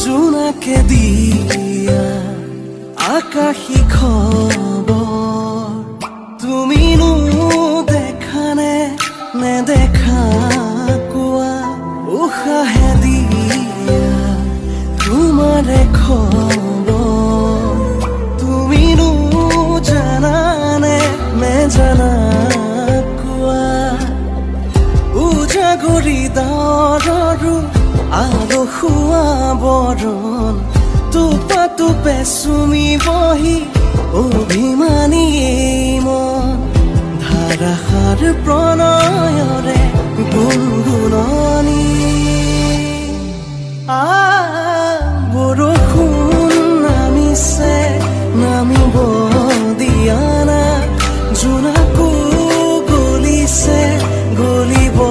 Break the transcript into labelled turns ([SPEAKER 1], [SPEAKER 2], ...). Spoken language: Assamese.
[SPEAKER 1] জোনাকে দিয়া আকাশী খবৰ তুমিনো দেখানে নেদেখা কোৱা উশাহে দিয়া তোমাৰে খবৰ তুমিনো জানানে নেজানা কোৱা উজাগৰি ডাৱৰৰো আলসুৱা বৰণ টোপা টোপে চুমি বহি অভিমানী মন ধাৰাসাৰ প্ৰণয়ৰে